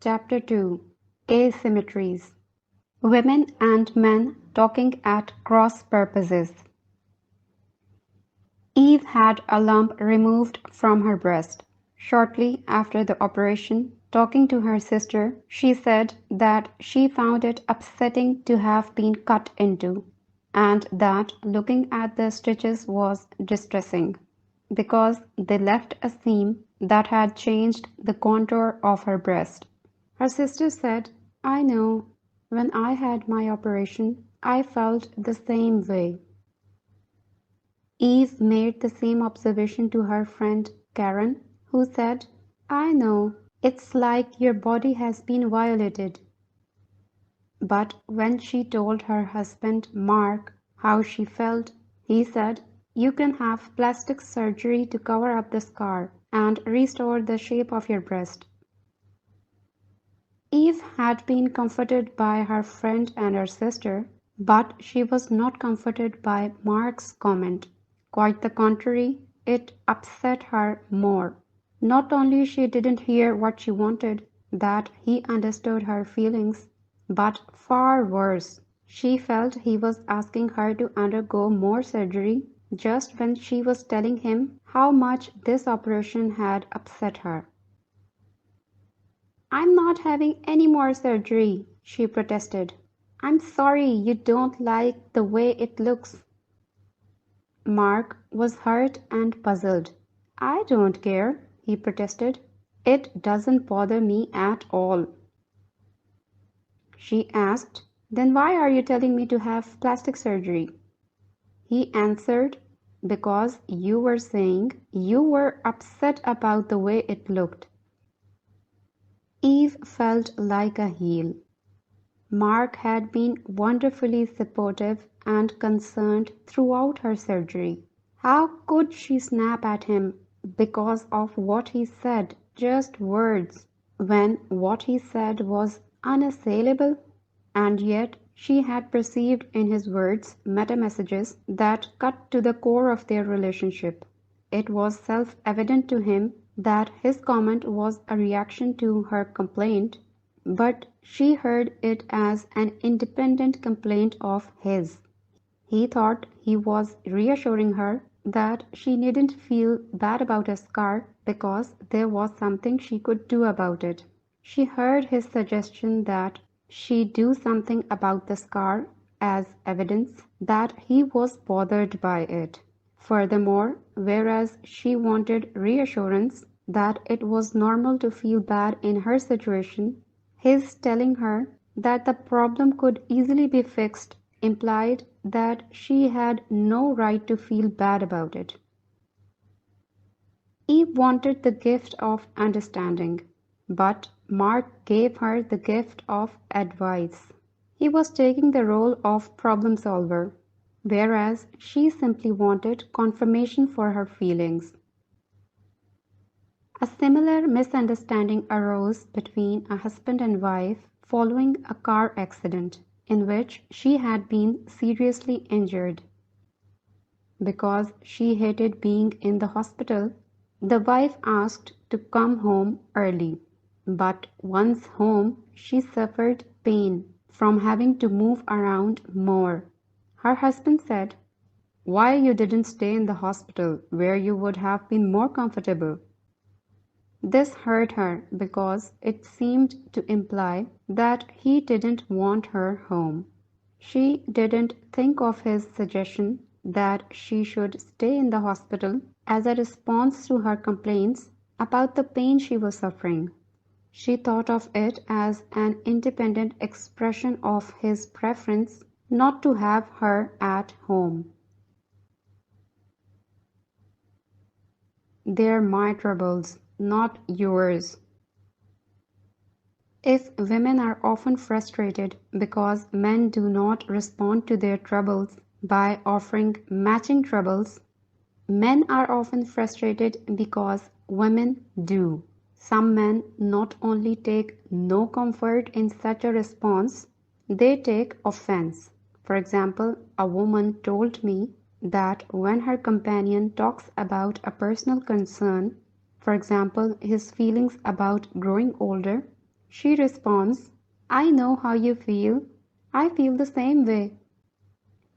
Chapter 2: Asymmetries. Women and Men Talking at Cross Purposes. Eve had a lump removed from her breast. Shortly after the operation, talking to her sister, she said that she found it upsetting to have been cut into, and that looking at the stitches was distressing, because they left a seam that had changed the contour of her breast. Her sister said, "I know. When I had my operation, I felt the same way." Eve made the same observation to her friend Karen, who said, "I know. It's like your body has been violated." But when she told her husband Mark how she felt, he said, "You can have plastic surgery to cover up the scar and restore the shape of your breast." Eve had been comforted by her friend and her sister, but she was not comforted by Mark's comment. Quite the contrary, it upset her more. Not only she didn't hear what she wanted, that he understood her feelings, but far worse, she felt he was asking her to undergo more surgery just when she was telling him how much this operation had upset her. "I'm not having any more surgery," she protested. "I'm sorry you don't like the way it looks." Mark was hurt and puzzled. "I don't care," he protested. "It doesn't bother me at all." She asked, "Then why are you telling me to have plastic surgery?" He answered, "Because you were saying you were upset about the way it looked." Eve felt like a heel. Mark had been wonderfully supportive and concerned throughout her surgery. How could she snap at him because of what he said, just words, when what he said was unassailable? And yet she had perceived in his words meta-messages that cut to the core of their relationship. It was self-evident to him that his comment was a reaction to her complaint, but she heard it as an independent complaint of his. He thought he was reassuring her that she needn't feel bad about a scar because there was something she could do about it. She heard his suggestion that she do something about the scar as evidence that he was bothered by it. Furthermore, whereas she wanted reassurance that it was normal to feel bad in her situation, his telling her that the problem could easily be fixed implied that she had no right to feel bad about it. Eve wanted the gift of understanding, but Mark gave her the gift of advice. He was taking the role of problem solver, whereas she simply wanted confirmation for her feelings. A similar misunderstanding arose between a husband and wife following a car accident in which she had been seriously injured. Because she hated being in the hospital, the wife asked to come home early. But once home, she suffered pain from having to move around more. Her husband said, "Why you didn't stay in the hospital where you would have been more comfortable?" This hurt her because it seemed to imply that he didn't want her home. She didn't think of his suggestion that she should stay in the hospital as a response to her complaints about the pain she was suffering. She thought of it as an independent expression of his preference not to have her at home. "They're my troubles, not yours." If women are often frustrated because men do not respond to their troubles by offering matching troubles, men are often frustrated because women do. Some men not only take no comfort in such a response, they take offense. For example, a woman told me that when her companion talks about a personal concern, for example, his feelings about growing older, She responds, I know how you feel. I feel the same way.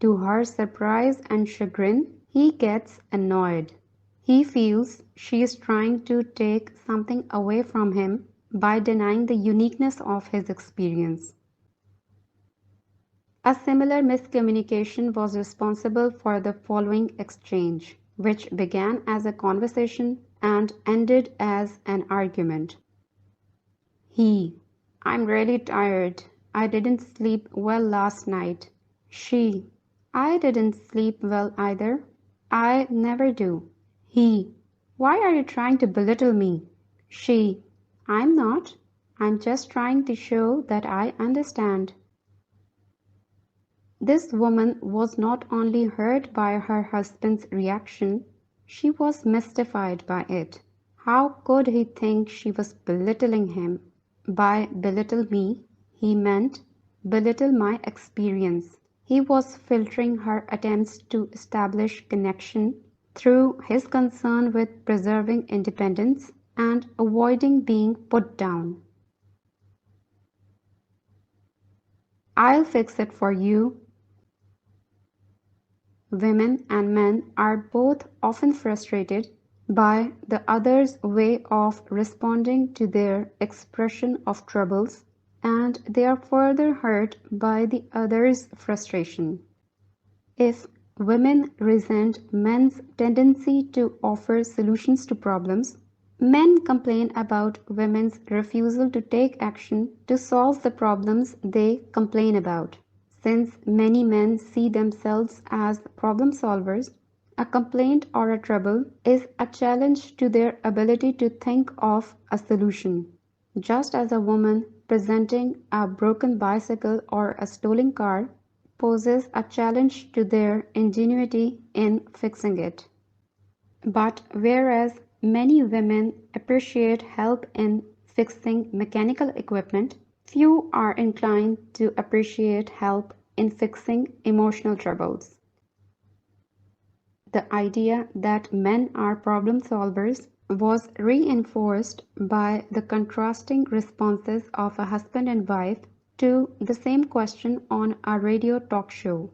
To her surprise and chagrin, he gets annoyed. He feels she is trying to take something away from him by denying the uniqueness of his experience. A similar miscommunication was responsible for the following exchange, which began as a conversation and ended as an argument. He: I'm really tired. I didn't sleep well last night. She: I didn't sleep well either. I never do. He: Why are you trying to belittle me? She: I'm not. I'm just trying to show that I understand. This woman was not only hurt by her husband's reaction, she was mystified by it. How could he think she was belittling him? By belittle me, he meant belittle my experience. He was filtering her attempts to establish connection through his concern with preserving independence and avoiding being put down. I'll fix it for you. Women and men are both often frustrated by the other's way of responding to their expression of troubles, and they are further hurt by the other's frustration. If women resent men's tendency to offer solutions to problems, men complain about women's refusal to take action to solve the problems they complain about. Since many men see themselves as problem solvers, a complaint or a trouble is a challenge to their ability to think of a solution. Just as a woman presenting a broken bicycle or a stolen car poses a challenge to their ingenuity in fixing it. But whereas many women appreciate help in fixing mechanical equipment, few are inclined to appreciate help in fixing emotional troubles. The idea that men are problem solvers was reinforced by the contrasting responses of a husband and wife to the same question on a radio talk show.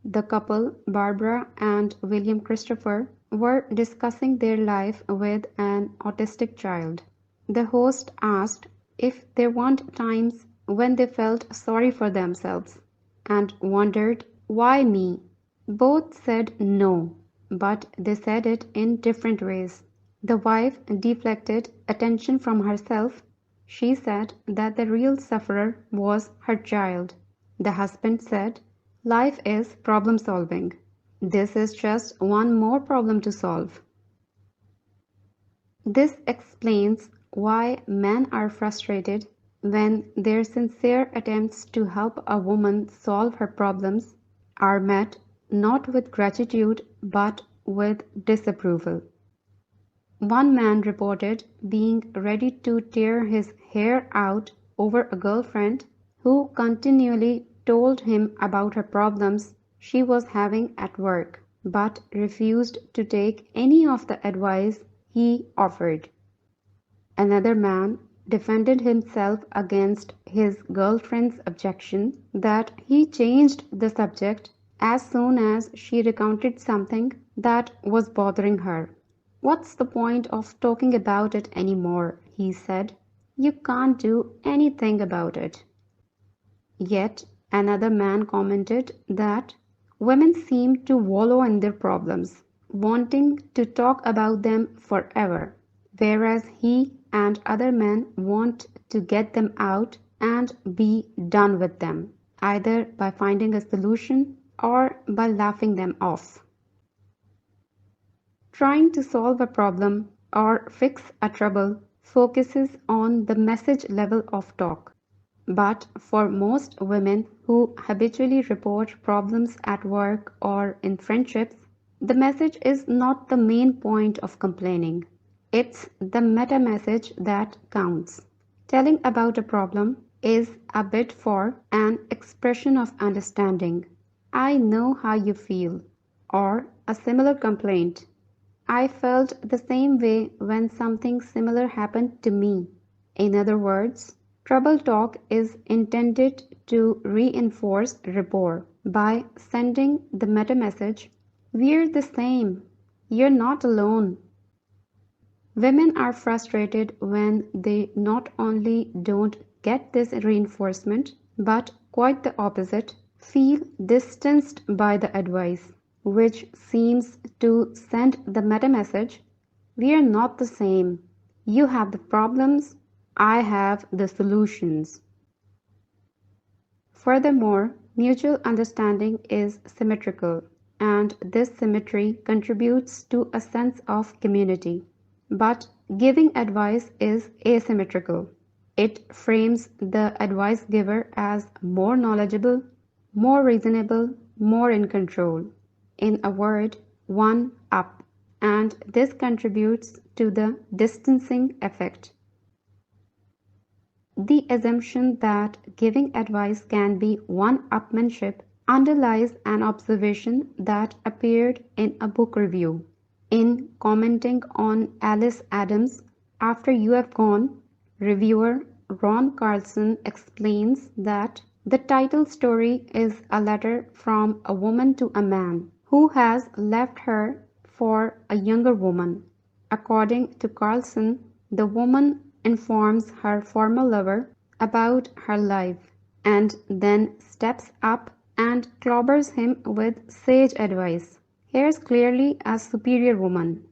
The couple, Barbara and William Christopher, were discussing their life with an autistic child. The host asked if there weren't times when they felt sorry for themselves and wondered, why me? Both said no, but they said it in different ways. The wife deflected attention from herself. She said that the real sufferer was her child. The husband said, life is problem solving. This is just one more problem to solve. This explains why men are frustrated when their sincere attempts to help a woman solve her problems are met not with gratitude but with disapproval. One man reported being ready to tear his hair out over a girlfriend who continually told him about her problems she was having at work, but refused to take any of the advice he offered. Another man defended himself against his girlfriend's objection that he changed the subject as soon as she recounted something that was bothering her. What's the point of talking about it anymore? He said. You can't do anything about it. Yet another man commented that women seem to wallow in their problems, wanting to talk about them forever, whereas he and other men want to get them out and be done with them, either by finding a solution or by laughing them off. Trying to solve a problem or fix a trouble focuses on the message level of talk. But for most women who habitually report problems at work or in friendships, the message is not the main point of complaining. It's the meta message that counts. Telling about a problem is a bit for an expression of understanding. I know how you feel, or a similar complaint. I felt the same way when something similar happened to me. In other words, Trouble talk is intended to reinforce rapport by sending the meta message, "We're the same, you're not alone." Women are frustrated when they not only don't get this reinforcement, but quite the opposite, feel distanced by the advice, which seems to send the meta message, "We are not the same. You have the problems, I have the solutions." Furthermore, mutual understanding is symmetrical, and this symmetry contributes to a sense of community. But giving advice is asymmetrical. It frames the advice giver as more knowledgeable, more reasonable, more in control. In a word, one up, and this contributes to the distancing effect. The assumption that giving advice can be one-upmanship underlies an observation that appeared in a book review. In commenting on Alice Adams' "After You Have Gone," reviewer Ron Carlson explains that the title story is a letter from a woman to a man who has left her for a younger woman. According to Carlson, the woman informs her former lover about her life and then steps up and clobbers him with sage advice. Here's clearly a superior woman.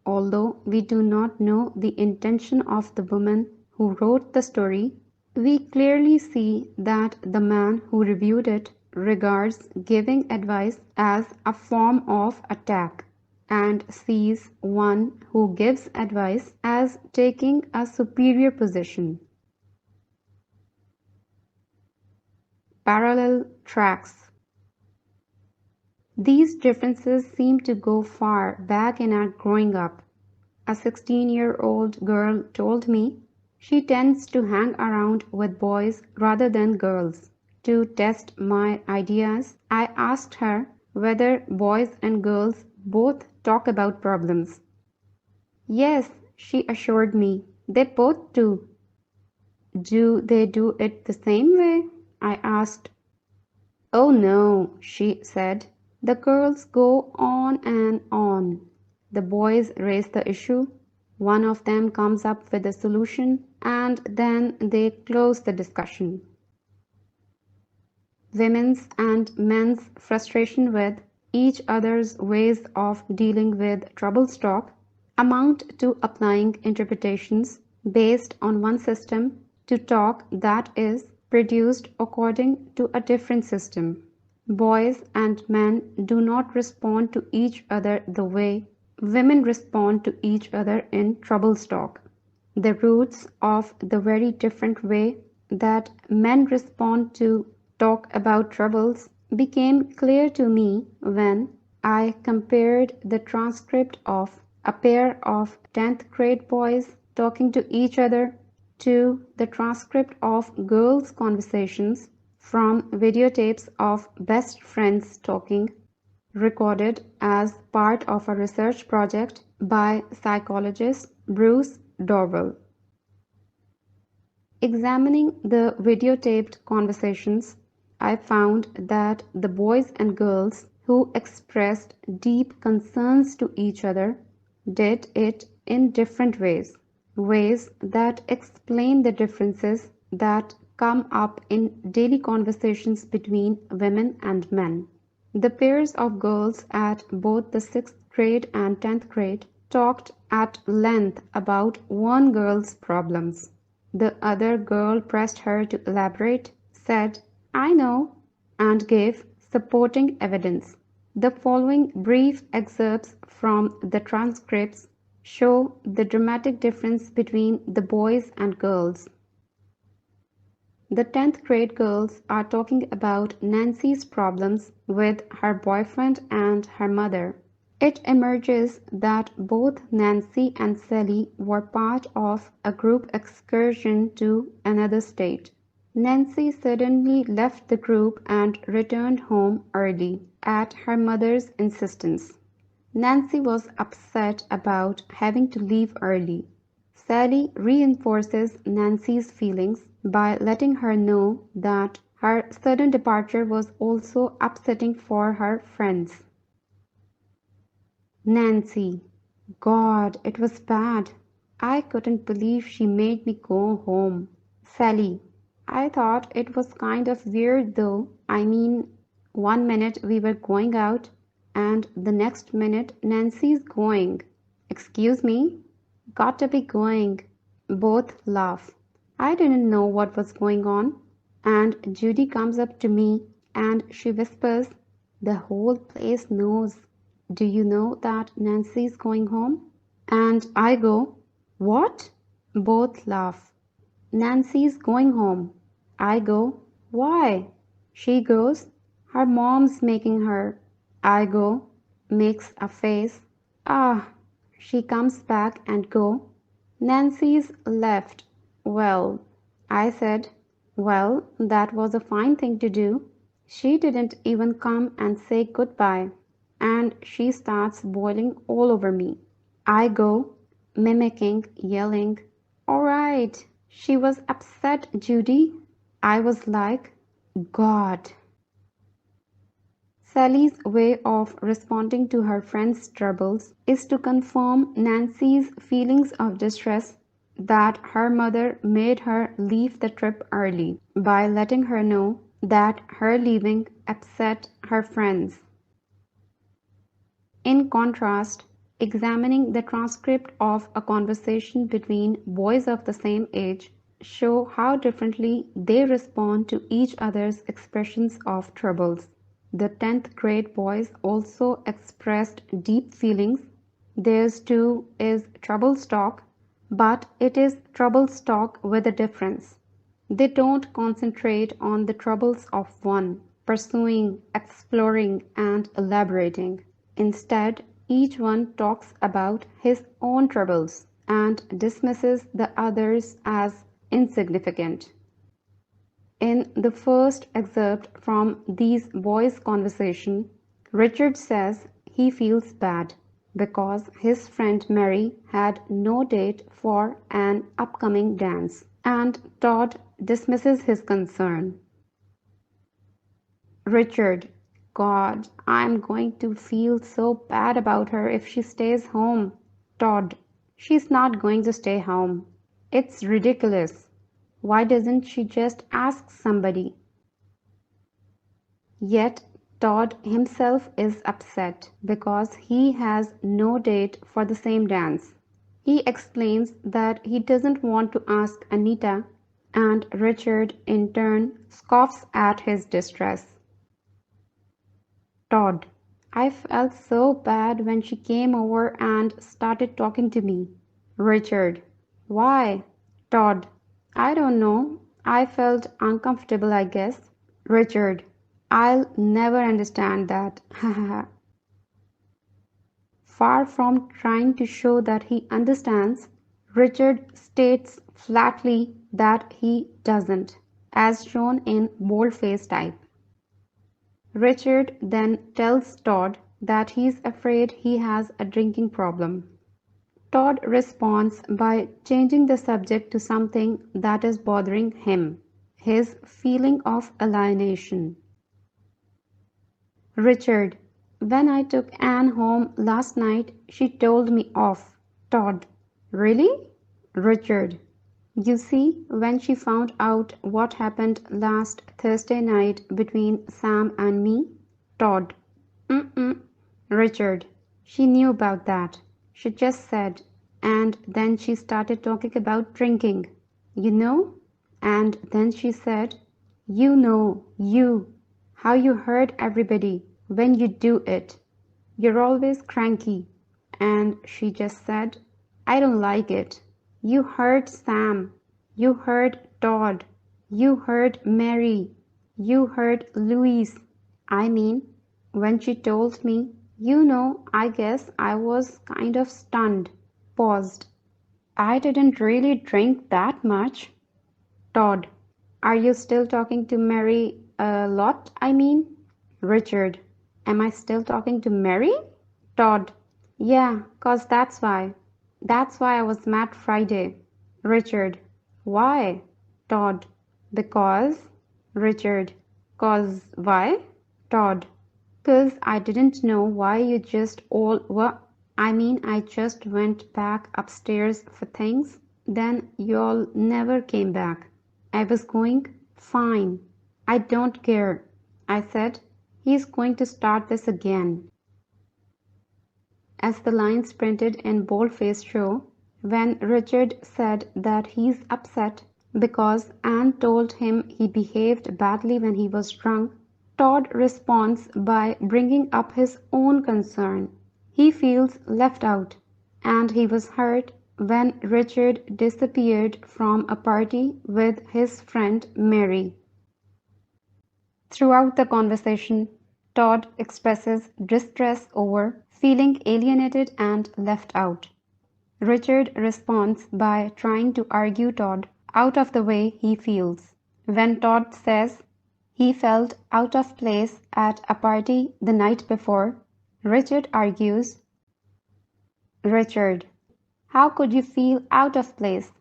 Although we do not know the intention of the woman who wrote the story, we clearly see that the man who reviewed it regards giving advice as a form of attack and sees one who gives advice as taking a superior position. Parallel tracks. These differences seem to go far back in our growing up. A 16-year-old girl told me she tends to hang around with boys rather than girls. To test my ideas, I asked her whether boys and girls both talk about problems. "Yes," she assured me, "they both do." "Do they do it the same way?" I asked. "Oh no," she said. "The girls go on and on. The boys raise the issue, one of them comes up with a solution, and then they close the discussion." Women's and men's frustration with each other's ways of dealing with trouble talk amount to applying interpretations based on one system to talk that is produced according to a different system. Boys and men do not respond to each other the way women respond to each other in trouble talk. The roots of the very different way that men respond to talk about troubles became clear to me when I compared the transcript of a pair of 10th grade boys talking to each other to the transcript of girls' conversations from videotapes of best friends talking, recorded as part of a research project by psychologist Bruce Dorwell. Examining the videotaped conversations, I found that the boys and girls who expressed deep concerns to each other did it in different ways, ways that explain the differences that come up in daily conversations between women and men. The pairs of girls at both the 6th grade and 10th grade talked at length about one girl's problems. The other girl pressed her to elaborate, said, "I know," and gave supporting evidence. The following brief excerpts from the transcripts show the dramatic difference between the boys and girls. The 10th grade girls are talking about Nancy's problems with her boyfriend and her mother. It emerges that both Nancy and Sally were part of a group excursion to another state. Nancy suddenly left the group and returned home early at her mother's insistence. Nancy was upset about having to leave early. Sally reinforces Nancy's feelings by letting her know that her sudden departure was also upsetting for her friends. Nancy: God, it was bad. I couldn't believe she made me go home. Sally: I thought it was kind of weird though. I mean, one minute we were going out, and the next minute Nancy's going. Excuse me? Gotta be going. Both laugh. I didn't know what was going on. And Judy comes up to me and she whispers, the whole place knows. Do you know that Nancy's going home? And I go, what? Both laugh. Nancy's going home. I go, why? She goes, her mom's making her. I go, makes a face. Ah, she comes back and go, Nancy's left. Well, I said, well, that was a fine thing to do. She didn't even come and say goodbye. And she starts boiling all over me. I go, mimicking, yelling, all right, she was upset, Judy. I was like, God. Sally's way of responding to her friend's troubles is to confirm Nancy's feelings of distress that her mother made her leave the trip early by letting her know that her leaving upset her friends. In contrast, examining the transcript of a conversation between boys of the same age show how differently they respond to each other's expressions of troubles. The 10th grade boys also expressed deep feelings. Theirs too is trouble talk, but it is trouble talk with a difference. They don't concentrate on the troubles of one, pursuing, exploring, and elaborating. Instead, each one talks about his own troubles and dismisses the others as insignificant. In the first excerpt from these boys' conversation, Richard says he feels bad because his friend Mary had no date for an upcoming dance, and Todd dismisses his concern. Richard: God, I'm going to feel so bad about her if she stays home. Todd: she's not going to stay home. It's ridiculous. Why doesn't she just ask somebody? Yet Todd himself is upset because he has no date for the same dance. He explains that he doesn't want to ask Anita, and Richard in turn scoffs at his distress. Todd: I felt so bad when she came over and started talking to me. Richard: why? Todd: I don't know. I felt uncomfortable, I guess. Richard: I'll never understand that. Far from trying to show that he understands, Richard states flatly that he doesn't, as shown in boldface type. Richard then tells Todd that he's afraid he has a drinking problem. Todd responds by changing the subject to something that is bothering him, his feeling of alienation. Richard: when I took Anne home last night, she told me off. Todd: really? Richard: you see, when she found out what happened last Thursday night between Sam and me. Todd: mm-mm. Richard: she knew about that. She just said, and then she started talking about drinking. You know? And then she said, you know, how you hurt everybody when you do it. You're always cranky. And she just said, I don't like it. You hurt Sam. You hurt Todd. You hurt Mary. You hurt Louise. I mean, when she told me, I guess I was kind of stunned. Paused. I didn't really drink that much. Todd: are you still talking to Mary a lot, I mean? Richard: am I still talking to Mary? Todd: yeah, 'cause that's why. That's why I was mad Friday. Richard. Why? Todd. Because. Richard. Cause why? Todd. 'Cause I didn't know why you just all were. I mean, I just went back upstairs for things. Then y'all never came back. I was going, fine. I don't care. I said, he's going to start this again. As the lines printed in bold-faced show, when Richard said that he's upset because Anne told him he behaved badly when he was drunk, Todd responds by bringing up his own concern. He feels left out, and he was hurt when Richard disappeared from a party with his friend Mary. Throughout the conversation, Todd expresses distress over feeling alienated and left out. Richard responds by trying to argue Todd out of the way he feels. When Todd says he felt out of place at a party the night before, Richard argues, Richard, how could you feel out of place?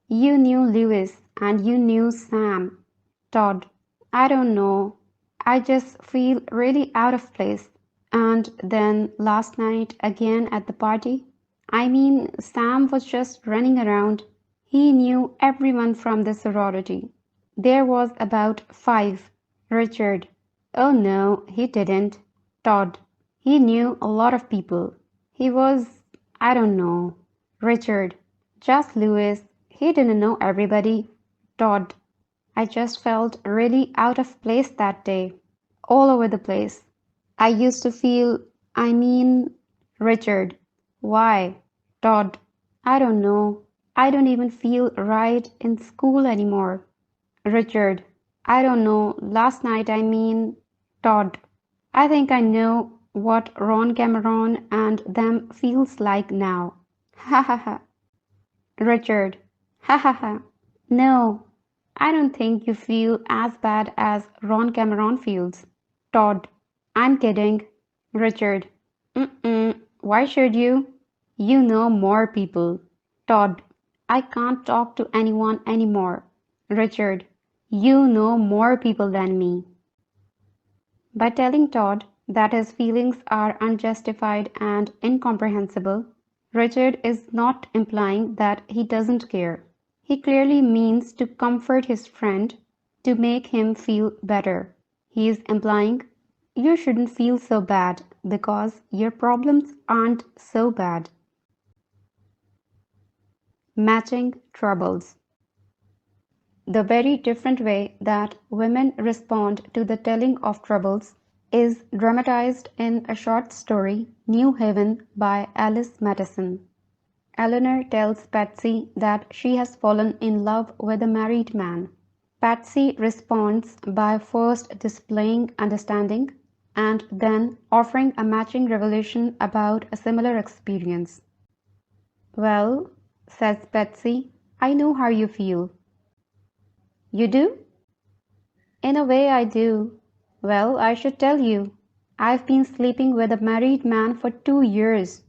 You knew Lewis and you knew Sam. Todd, I don't know. I just feel really out of place. And then last night again at the party. I mean, Sam was just running around. He knew everyone from the sorority. There was about 5. Richard, oh no, he didn't. Todd, he knew a lot of people. He was, I don't know. Richard, just Lewis. He didn't know everybody. Todd, I just felt really out of place that day. All over the place. I used to feel, I mean, Richard. Why? Todd. I don't know. I don't even feel right in school anymore. Richard. I don't know. Last night, I mean, Todd. I think I know what Ron Cameron and them feels like now. Ha ha ha. Richard. Ha ha ha. No, I don't think you feel as bad as Ron Cameron feels. Todd. I'm kidding. Richard. Mm-mm. Why should you? You know more people. Todd. I can't talk to anyone anymore. Richard. You know more people than me. By telling Todd that his feelings are unjustified and incomprehensible, Richard is not implying that he doesn't care. He clearly means to comfort his friend, to make him feel better. He is implying, you shouldn't feel so bad because your problems aren't so bad. Matching troubles. The very different way that women respond to the telling of troubles is dramatized in a short story, New Haven by Alice Madison. Eleanor tells Patsy that she has fallen in love with a married man. Patsy responds by first displaying understanding and then offering a matching revelation about a similar experience. Well, says Patsy, I know how you feel. You do? In a way I do. Well, I should tell you. I've been sleeping with a married man for 2 years.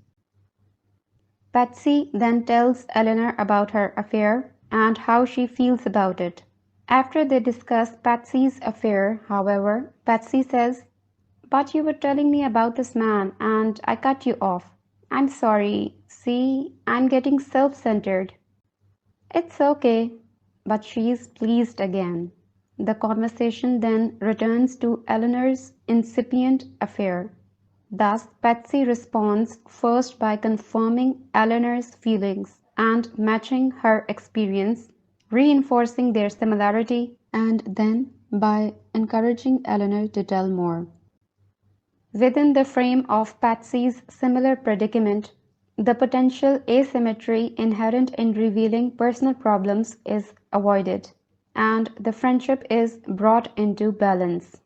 Patsy then tells Eleanor about her affair and how she feels about it. After they discuss Patsy's affair, however, Patsy says, but you were telling me about this man and I cut you off. I'm sorry. See, I'm getting self-centered. It's okay. But she is pleased again. The conversation then returns to Eleanor's incipient affair. Thus, Patsy responds first by confirming Eleanor's feelings and matching her experience, reinforcing their similarity, and then by encouraging Eleanor to tell more. Within the frame of Patsy's similar predicament, the potential asymmetry inherent in revealing personal problems is avoided, and the friendship is brought into balance.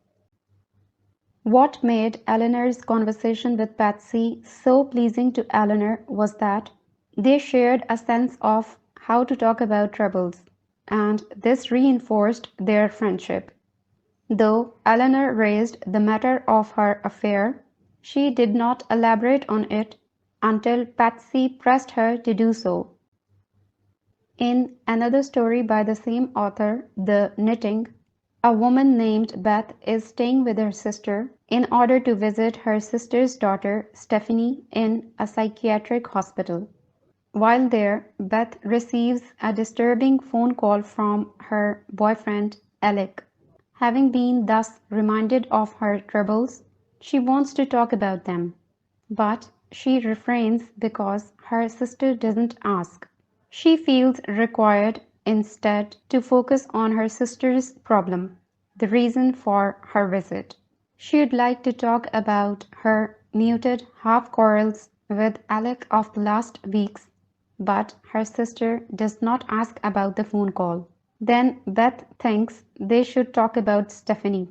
What made Eleanor's conversation with Patsy so pleasing to Eleanor was that they shared a sense of how to talk about troubles, and this reinforced their friendship. Though Eleanor raised the matter of her affair, she did not elaborate on it, until Patsy pressed her to do so. In another story by the same author, The Knitting, a woman named Beth is staying with her sister in order to visit her sister's daughter, Stephanie, in a psychiatric hospital. While there, Beth receives a disturbing phone call from her boyfriend, Alec. Having been thus reminded of her troubles, she wants to talk about them, but she refrains because her sister doesn't ask. She feels required instead to focus on her sister's problem, the reason for her visit. She would like to talk about her muted half-quarrels with Alec of the last weeks, but her sister does not ask about the phone call. Then Beth thinks they should talk about Stephanie.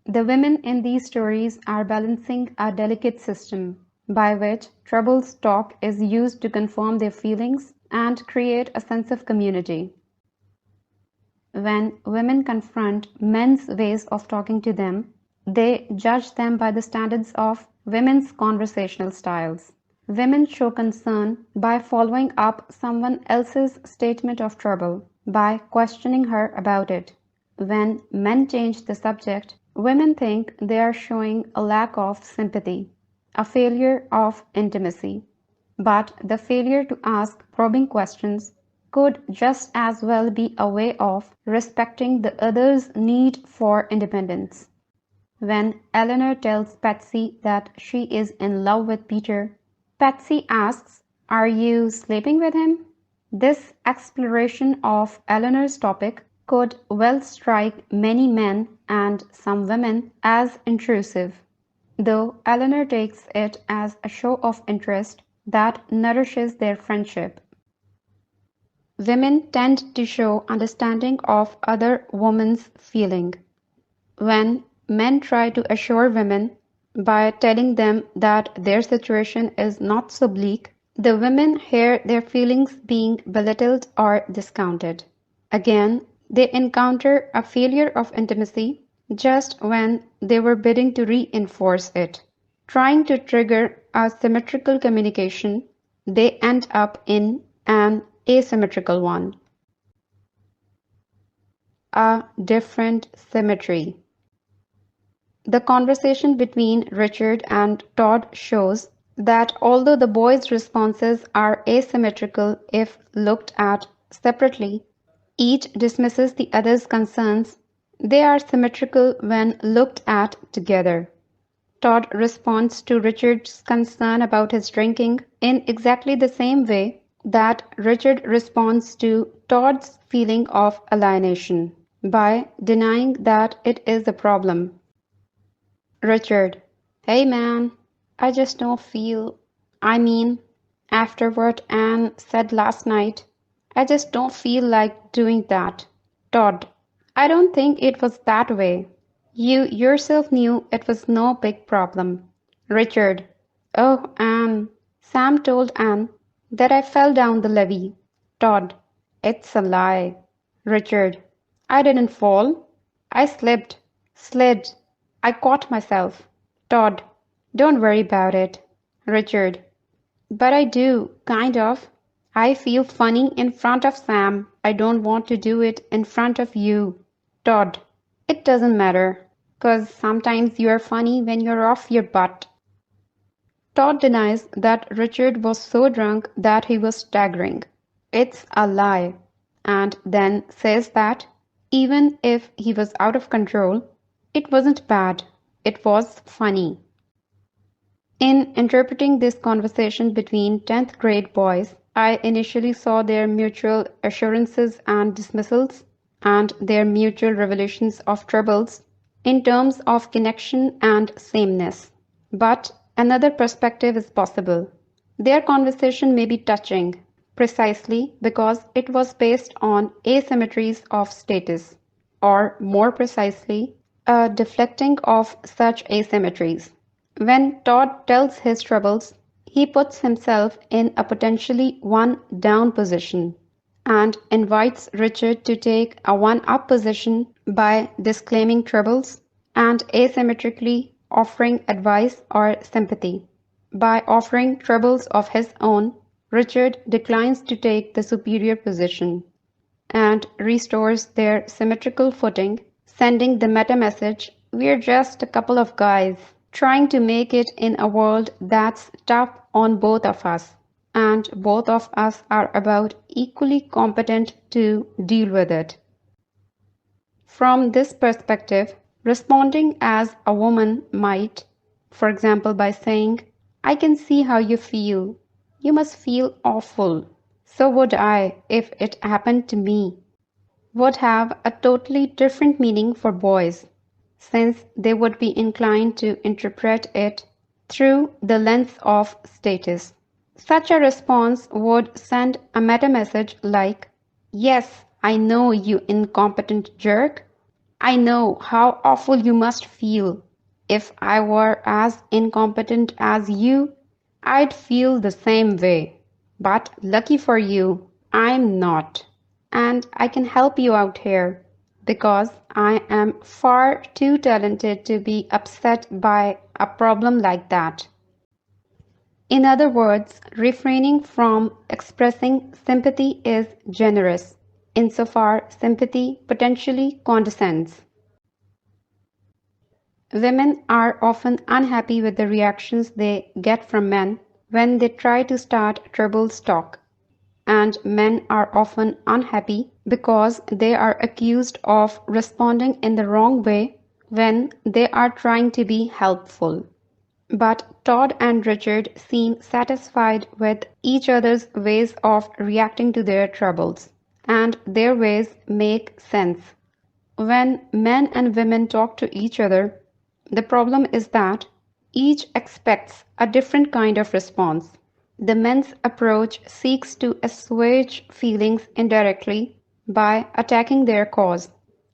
The women in these stories are balancing a delicate system by which troubles talk is used to confirm their feelings and create a sense of community. When women confront men's ways of talking to them, they judge them by the standards of women's conversational styles. Women show concern by following up someone else's statement of trouble, by questioning her about it. When men change the subject, women think they are showing a lack of sympathy, a failure of intimacy. But the failure to ask probing questions could just as well be a way of respecting the other's need for independence. When Eleanor tells Patsy that she is in love with Peter, Patsy asks, "Are you sleeping with him?" This exploration of Eleanor's topic could well strike many men and some women as intrusive, though Eleanor takes it as a show of interest that nourishes their friendship. Women tend to show understanding of other women's feeling. When men try to assure women by telling them that their situation is not so bleak, the women hear their feelings being belittled or discounted. Again, they encounter a failure of intimacy just when they were bidding to reinforce it. Trying to trigger a symmetrical communication, they end up in an asymmetrical one. A different symmetry. The conversation between Richard and Todd shows that although the boys' responses are asymmetrical if looked at separately, each dismisses the other's concerns, they are symmetrical when looked at together. Todd responds to Richard's concern about his drinking in exactly the same way that Richard responds to Todd's feeling of alienation, by denying that it is a problem. Richard: "Hey man, I just don't feel, I mean, after what Anne said last night, I just don't feel like doing that." Todd: "I don't think it was that way. You yourself knew it was no big problem." Richard: "Oh, Anne, Sam told Anne that I fell down the levee." Todd: "It's a lie." Richard: "I didn't fall. I slipped, slid. I caught myself." Todd: "Don't worry about it." Richard: "But I do, kind of. I feel funny in front of Sam. I don't want to do it in front of you." Todd: "It doesn't matter, 'cause sometimes you're funny when you're off your butt." Todd denies that Richard was so drunk that he was staggering. It's a lie, and then says that, even if he was out of control, it wasn't bad, it was funny. In interpreting this conversation between 10th grade boys, I initially saw their mutual assurances and dismissals, and their mutual revelations of troubles, in terms of connection and sameness. But another perspective is possible. Their conversation may be touching, precisely because it was based on asymmetries of status, or more precisely, a deflecting of such asymmetries. When Todd tells his troubles, he puts himself in a potentially one-down position and invites Richard to take a one-up position by disclaiming troubles and asymmetrically offering advice or sympathy. By offering troubles of his own, Richard declines to take the superior position and restores their symmetrical footing, sending the meta message, "We're just a couple of guys trying to make it in a world that's tough on both of us, and both of us are about equally competent to deal with it." From this perspective, responding as a woman might, for example, by saying, "I can see how you feel. You must feel awful. So would I if it happened to me," would have a totally different meaning for boys, since they would be inclined to interpret it through the lens of status. Such a response would send a meta message like, "Yes, I know, you incompetent jerk. I know how awful you must feel. If I were as incompetent as you, I'd feel the same way. But lucky for you, I'm not. And I can help you out here, because I am far too talented to be upset by a problem like that." In other words, refraining from expressing sympathy is generous, insofar sympathy potentially condescends. Women are often unhappy with the reactions they get from men when they try to start troubles talk, and men are often unhappy because they are accused of responding in the wrong way when they are trying to be helpful. But Todd and Richard seem satisfied with each other's ways of reacting to their troubles, and their ways make sense. When men and women talk to each other, the problem is that each expects a different kind of response. The men's approach seeks to assuage feelings indirectly by attacking their cause.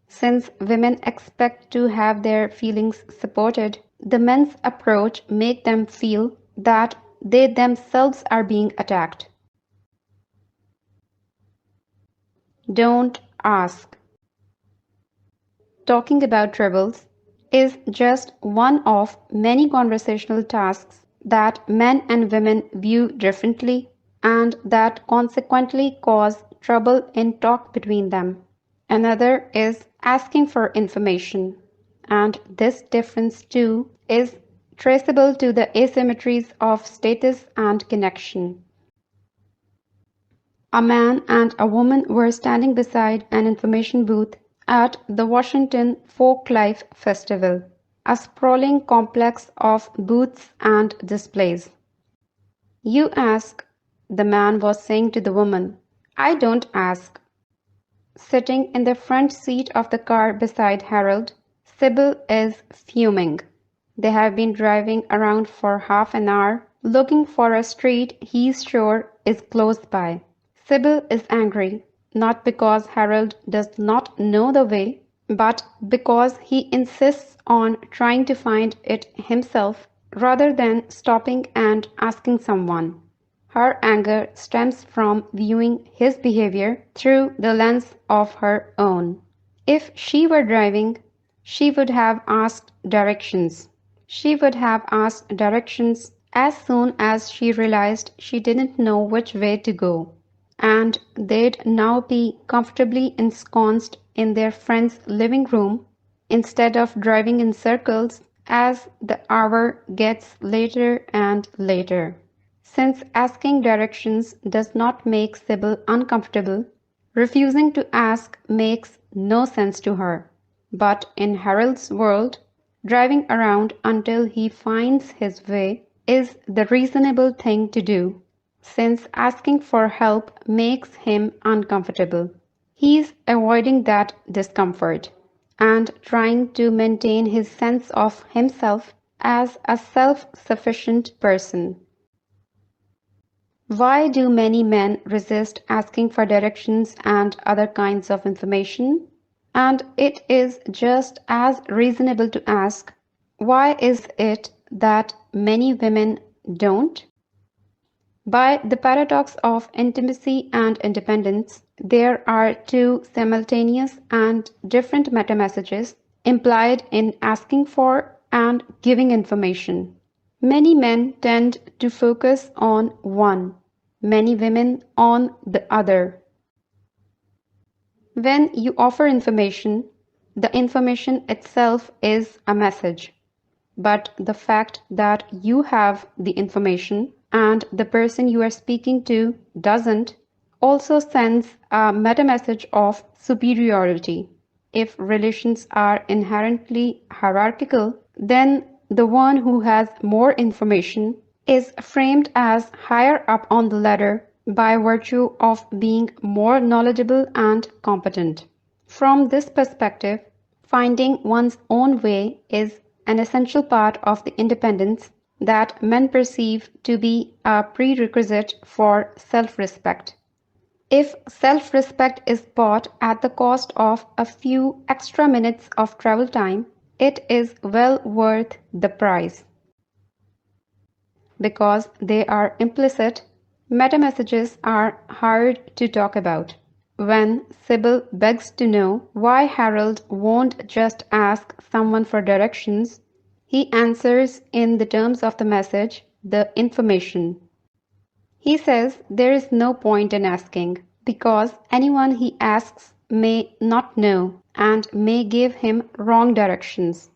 Since women expect to have their feelings supported, the men's approach makes them feel that they themselves are being attacked. Don't ask. Talking about troubles is just one of many conversational tasks that men and women view differently and that consequently cause trouble in talk between them. Another is asking for information, and this difference too is traceable to the asymmetries of status and connection. A man and a woman were standing beside an information booth at the Washington Folklife Festival, a sprawling complex of booths and displays. "You ask," the man was saying to the woman. "I don't ask." Sitting in the front seat of the car beside Harold, Sybil is fuming. They have been driving around for half an hour, looking for a street he's sure is close by. Sybil is angry, not because Harold does not know the way, but because he insists on trying to find it himself rather than stopping and asking someone. Her anger stems from viewing his behavior through the lens of her own. If she were driving, she would have asked directions. She would have asked directions as soon as she realized she didn't know which way to go, and they'd now be comfortably ensconced in their friend's living room instead of driving in circles as the hour gets later and later. Since asking directions does not make Sybil uncomfortable, refusing to ask makes no sense to her. But in Harold's world, driving around until he finds his way is the reasonable thing to do, since asking for help makes him uncomfortable. He's avoiding that discomfort and trying to maintain his sense of himself as a self-sufficient person. Why do many men resist asking for directions and other kinds of information? And it is just as reasonable to ask, why is it that many women don't? By the paradox of intimacy and independence, there are two simultaneous and different meta-messages implied in asking for and giving information. Many men tend to focus on one, many women on the other. When you offer information, the information itself is a message. But the fact that you have the information and the person you are speaking to doesn't also sends a meta message of superiority. If relations are inherently hierarchical, then the one who has more information is framed as higher up on the ladder by virtue of being more knowledgeable and competent. From this perspective, finding one's own way is an essential part of the independence that men perceive to be a prerequisite for self-respect. If self-respect is bought at the cost of a few extra minutes of travel time, it is well worth the price. Because they are implicit, meta-messages are hard to talk about. When Sybil begs to know why Harold won't just ask someone for directions, he answers in the terms of the message, the information. He says there is no point in asking, because anyone he asks may not know and may give him wrong directions.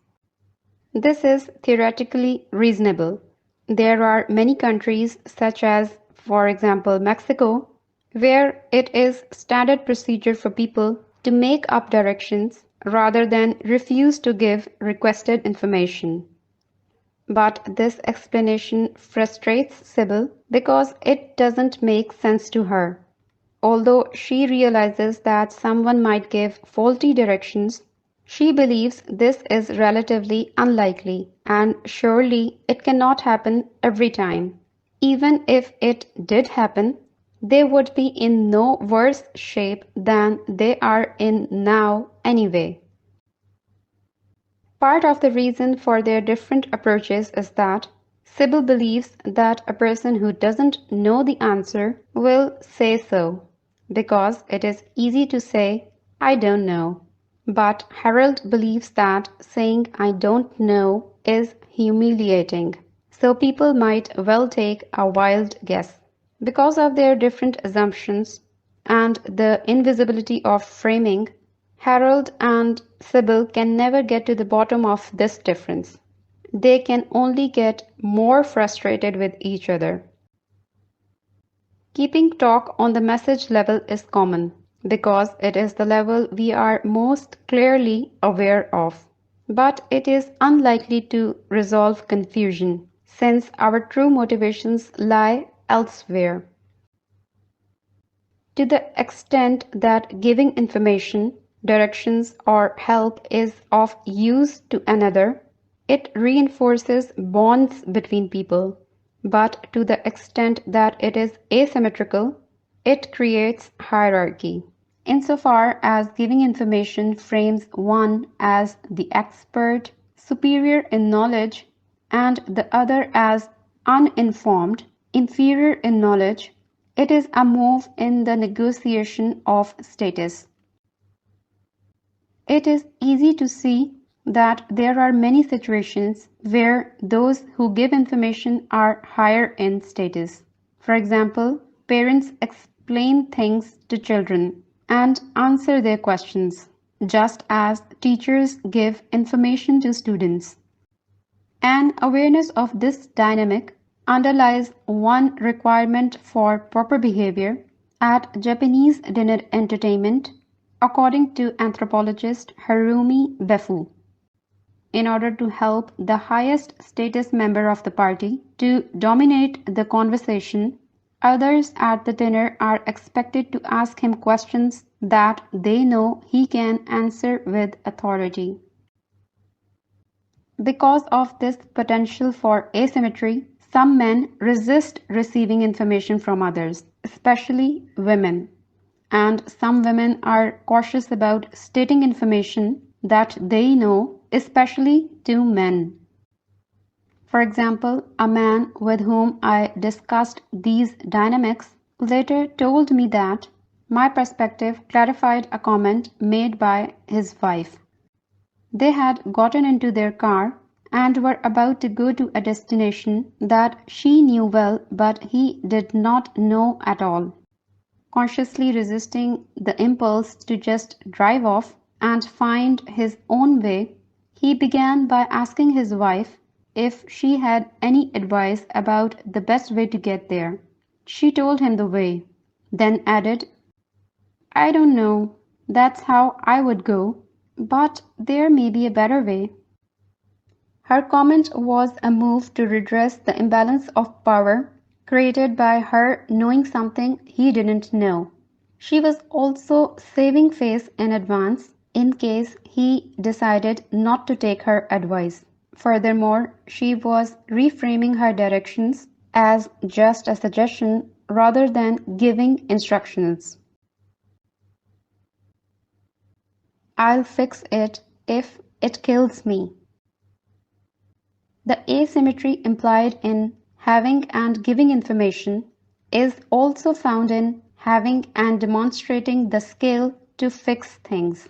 This is theoretically reasonable. There are many countries, such as, for example, Mexico, where it is standard procedure for people to make up directions rather than refuse to give requested information. But this explanation frustrates Sybil because it doesn't make sense to her. Although she realizes that someone might give faulty directions, she believes this is relatively unlikely, and surely it cannot happen every time. Even if it did happen, they would be in no worse shape than they are in now anyway. Part of the reason for their different approaches is that Sybil believes that a person who doesn't know the answer will say so, because it is easy to say, "I don't know." But Harold believes that saying "I don't know" is humiliating, so people might well take a wild guess. Because of their different assumptions and the invisibility of framing, Harold and Sybil can never get to the bottom of this difference. They can only get more frustrated with each other. Keeping talk on the message level is common, because it is the level we are most clearly aware of. But it is unlikely to resolve confusion, since our true motivations lie elsewhere. To the extent that giving information, directions, or help is of use to another, it reinforces bonds between people. But to the extent that it is asymmetrical, it creates hierarchy. Insofar as giving information frames one as the expert, superior in knowledge, and the other as uninformed, inferior in knowledge, it is a move in the negotiation of status. It is easy to see that there are many situations where those who give information are higher in status. For example, parents explain things to children and answer their questions, just as teachers give information to students. An awareness of this dynamic underlies one requirement for proper behavior at Japanese dinner entertainment, according to anthropologist Harumi Befu. In order to help the highest status member of the party to dominate the conversation, others at the dinner are expected to ask him questions that they know he can answer with authority. Because of this potential for asymmetry, some men resist receiving information from others, especially women, and some women are cautious about stating information that they know, especially to men. For example, a man with whom I discussed these dynamics later told me that my perspective clarified a comment made by his wife. They had gotten into their car and were about to go to a destination that she knew well but he did not know at all. Consciously resisting the impulse to just drive off and find his own way, he began by asking his wife if she had any advice about the best way to get there. She told him the way, then added, "I don't know, that's how I would go, but there may be a better way." Her comment was a move to redress the imbalance of power created by her knowing something he didn't know. She was also saving face in advance in case he decided not to take her advice. Furthermore, she was reframing her directions as just a suggestion rather than giving instructions. "I'll fix it if it kills me." The asymmetry implied in having and giving information is also found in having and demonstrating the skill to fix things,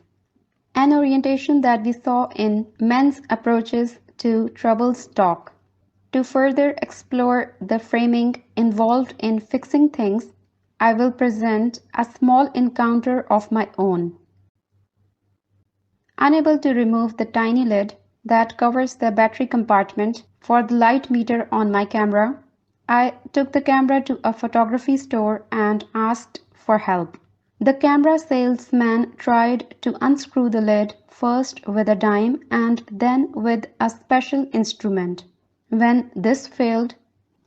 an orientation that we saw in men's approaches to troubles talk. To further explore the framing involved in fixing things, I will present a small encounter of my own. Unable to remove the tiny lid that covers the battery compartment for the light meter on my camera, I took the camera to a photography store and asked for help. The camera salesman tried to unscrew the lid first with a dime and then with a special instrument. When this failed,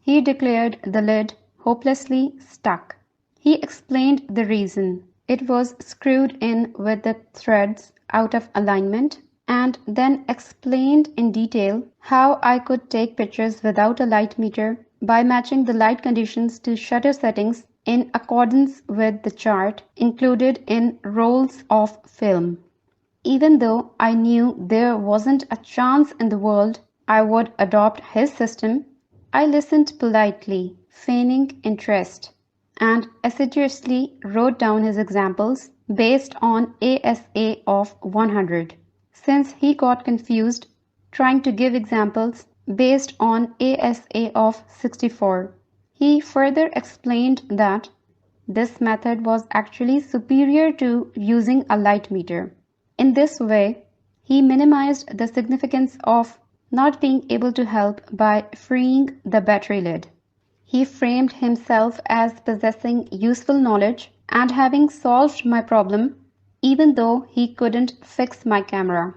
he declared the lid hopelessly stuck. He explained the reason. It was screwed in with the threads out of alignment, and then explained in detail how I could take pictures without a light meter by matching the light conditions to shutter settings in accordance with the chart included in rolls of film. Even though I knew there wasn't a chance in the world I would adopt his system, I listened politely, feigning interest, and assiduously wrote down his examples based on ASA of 100. Since he got confused trying to give examples based on ASA of 64, he further explained that this method was actually superior to using a light meter. In this way, he minimized the significance of not being able to help by freeing the battery lid. He framed himself as possessing useful knowledge and having solved my problem, even though he couldn't fix my camera.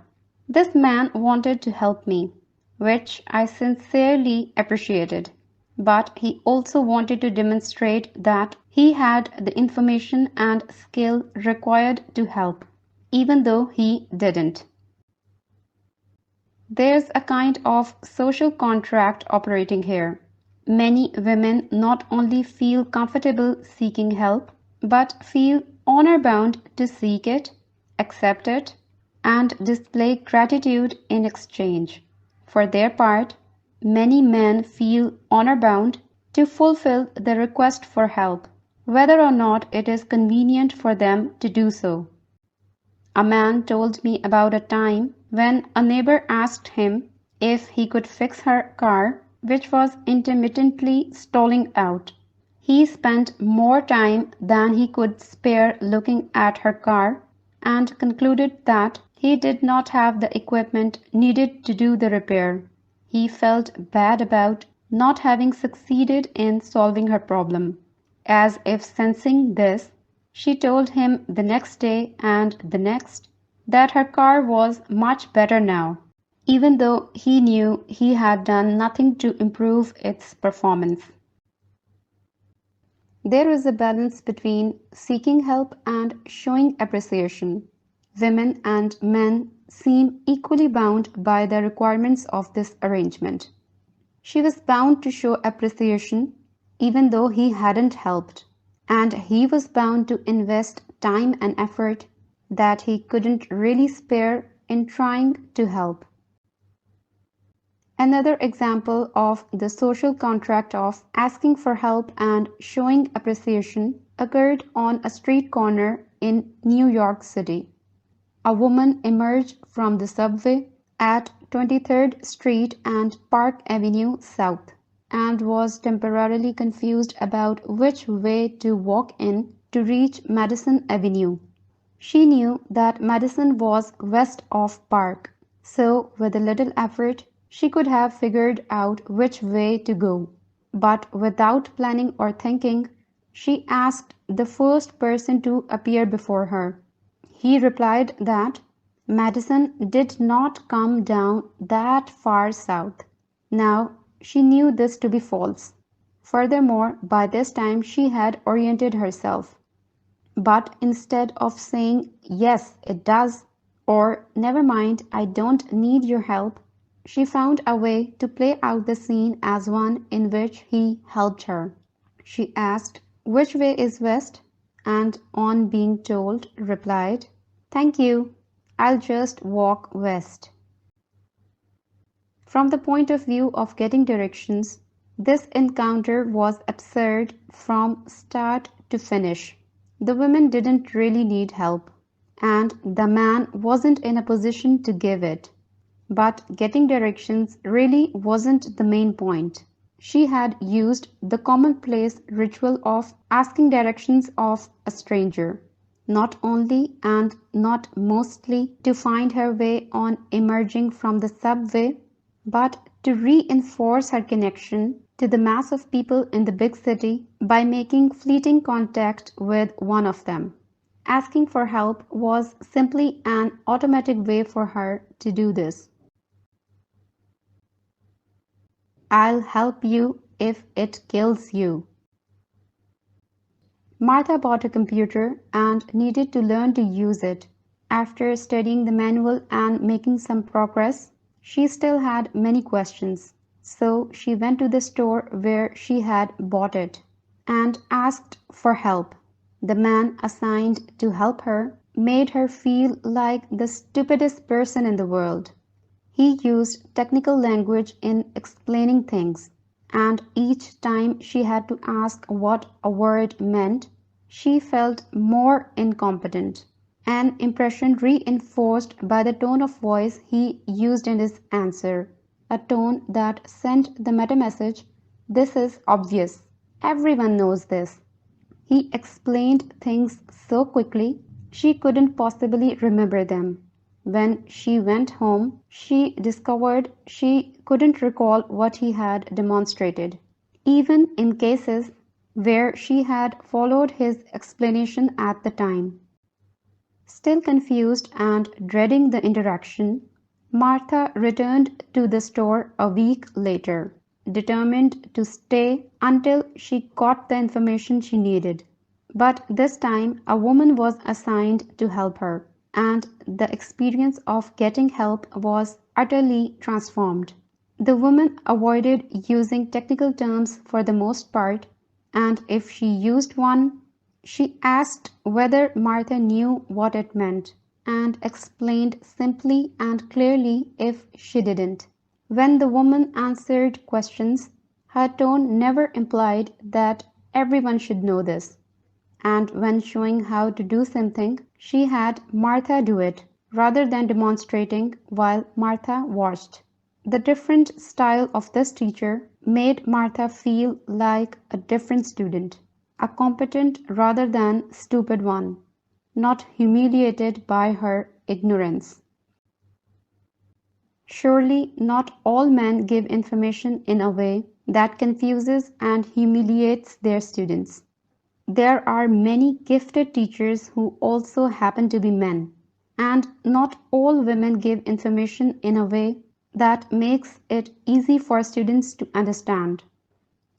This man wanted to help me, which I sincerely appreciated, but he also wanted to demonstrate that he had the information and skill required to help, even though he didn't. There's a kind of social contract operating here. Many women not only feel comfortable seeking help, but feel honor bound to seek it, accept it, and display gratitude in exchange. For their part, many men feel honor bound to fulfill the request for help, whether or not it is convenient for them to do so. A man told me about a time when a neighbor asked him if he could fix her car, which was intermittently stalling out. He spent more time than he could spare looking at her car and concluded that he did not have the equipment needed to do the repair. He felt bad about not having succeeded in solving her problem. As if sensing this, she told him the next day and the next that her car was much better now, even though he knew he had done nothing to improve its performance. There is a balance between seeking help and showing appreciation. Women and men seem equally bound by the requirements of this arrangement. She was bound to show appreciation even though he hadn't helped, and he was bound to invest time and effort that he couldn't really spare in trying to help. Another example of the social contract of asking for help and showing appreciation occurred on a street corner in New York City. A woman emerged from the subway at 23rd Street and Park Avenue South, and was temporarily confused about which way to walk in to reach Madison Avenue. She knew that Madison was west of Park, so with a little effort she could have figured out which way to go. But without planning or thinking, she asked the first person to appear before her. He replied that Madison did not come down that far south. Now she knew this to be false. Furthermore, by this time she had oriented herself. But instead of saying, "Yes, it does," or "Never mind, I don't need your help," she found a way to play out the scene as one in which he helped her. She asked, "Which way is west?" and on being told, replied, "Thank you, I'll just walk west." From the point of view of getting directions, this encounter was absurd from start to finish. The woman didn't really need help, and the man wasn't in a position to give it. But getting directions really wasn't the main point. She had used the commonplace ritual of asking directions of a stranger, not only and not mostly to find her way on emerging from the subway, but to reinforce her connection to the mass of people in the big city by making fleeting contact with one of them. Asking for help was simply an automatic way for her to do this. "I'll help you if it kills you." Martha bought a computer and needed to learn to use it. After studying the manual and making some progress, she still had many questions, so she went to the store where she had bought it and asked for help. The man assigned to help her made her feel like the stupidest person in the world. He used technical language in explaining things, and each time she had to ask what a word meant, she felt more incompetent, an impression reinforced by the tone of voice he used in his answer, a tone that sent the meta message, "This is obvious. Everyone knows this." He explained things so quickly she couldn't possibly remember them. When she went home, she discovered she couldn't recall what he had demonstrated, even in cases where she had followed his explanation at the time. Still confused and dreading the interaction, Martha returned to the store a week later, determined to stay until she got the information she needed. But this time a woman was assigned to help her, and the experience of getting help was utterly transformed. The woman avoided using technical terms for the most part, and if she used one, she asked whether Martha knew what it meant, and explained simply and clearly if she didn't. When the woman answered questions, her tone never implied that everyone should know this, and when showing how to do something, she had Martha do it, rather than demonstrating while Martha watched. The different style of this teacher made Martha feel like a different student, a competent rather than stupid one, not humiliated by her ignorance. Surely not all men give information in a way that confuses and humiliates their students. There are many gifted teachers who also happen to be men, and not all women give information in a way that makes it easy for students to understand.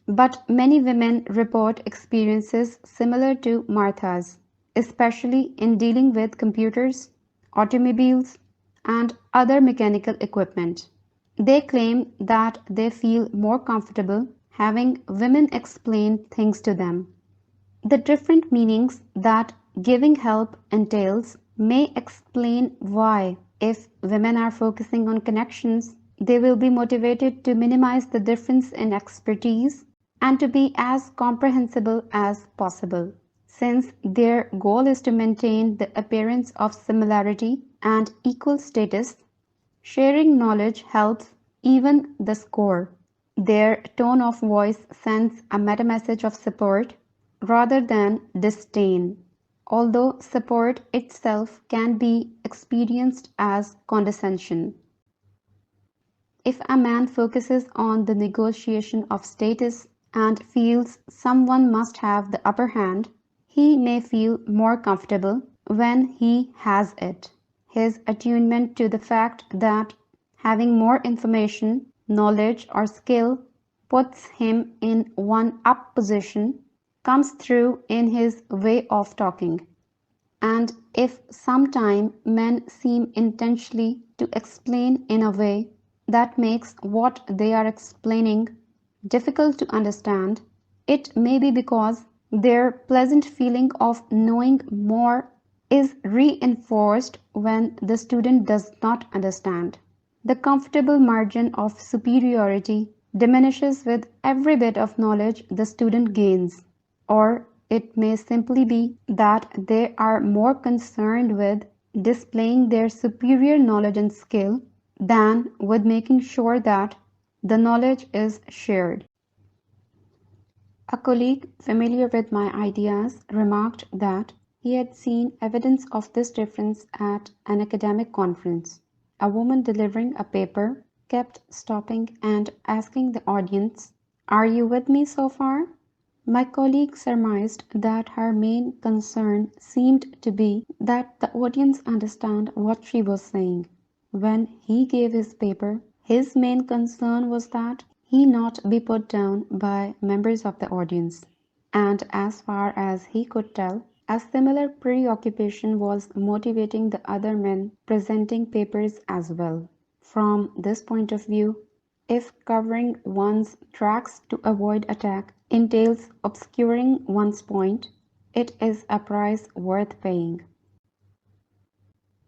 But many women report experiences similar to Martha's, especially in dealing with computers, automobiles, and other mechanical equipment. They claim that they feel more comfortable having women explain things to them. The different meanings that giving help entails may explain why, if women are focusing on connections, they will be motivated to minimize the difference in expertise and to be as comprehensible as possible, since their goal is to maintain the appearance of similarity and equal status. Sharing knowledge helps even the score. Their tone of voice sends a meta message of support rather than disdain, although support itself can be experienced as condescension. If a man focuses on the negotiation of status and feels someone must have the upper hand, he may feel more comfortable when he has it. His attunement to the fact that having more information, knowledge, or skill puts him in one up position comes through in his way of talking. And if sometime men seem intentionally to explain in a way that makes what they are explaining difficult to understand, it may be because their pleasant feeling of knowing more is reinforced when the student does not understand. The comfortable margin of superiority diminishes with every bit of knowledge the student gains, or it may simply be that they are more concerned with displaying their superior knowledge and skill than with making sure that the knowledge is shared. A colleague familiar with my ideas remarked that he had seen evidence of this difference at an academic conference. A woman delivering a paper kept stopping and asking the audience, "Are you with me so far?" My colleague surmised that her main concern seemed to be that the audience understand what she was saying. When he gave his paper, his main concern was that he not be put down by members of the audience. And as far as he could tell, a similar preoccupation was motivating the other men presenting papers as well. From this point of view, if covering one's tracks to avoid attack entails obscuring one's point, it is a price worth paying.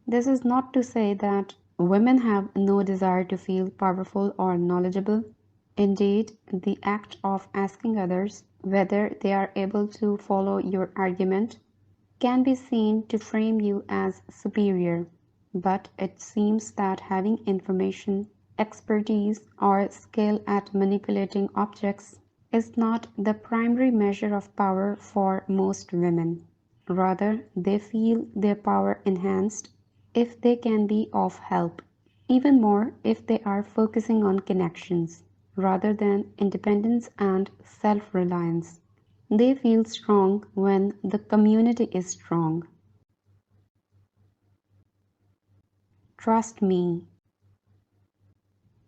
This is not to say that women have no desire to feel powerful or knowledgeable. Indeed, the act of asking others whether they are able to follow your argument can be seen to frame you as superior, but it seems that having information, expertise, or skill at manipulating objects is not the primary measure of power for most women. Rather, they feel their power enhanced if they can be of help, even more if they are focusing on connections rather than independence and self reliance. They feel strong when the community is strong. Trust me.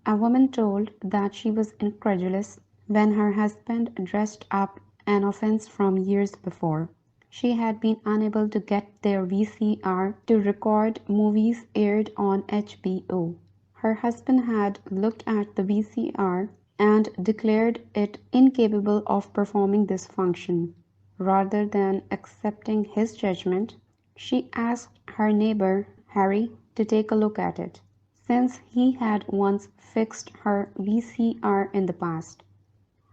A woman told that she was incredulous when her husband dressed up an offense from years before. She had been unable to get their VCR to record movies aired on HBO. Her husband had looked at the VCR and declared it incapable of performing this function. Rather than accepting his judgment, she asked her neighbor Harry to take a look at it, since he had once fixed her VCR in the past.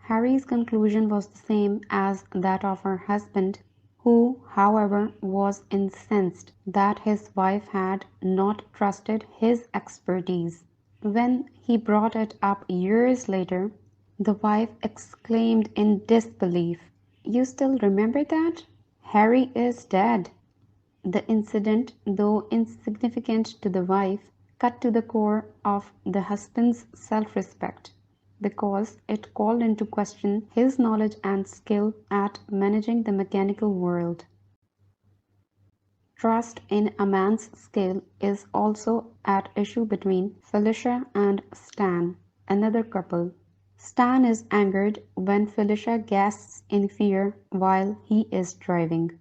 Harry's conclusion was the same as that of her husband, who, however, was incensed that his wife had not trusted his expertise. When he brought it up years later, the wife exclaimed in disbelief, "You still remember that? Harry is dead." The incident, though insignificant to the wife, cut to the core of the husband's self-respect, because it called into question his knowledge and skill at managing the mechanical world. Trust in a man's skill is also at issue between Felicia and Stan, another couple. Stan is angered when Felicia gasps in fear while he is driving.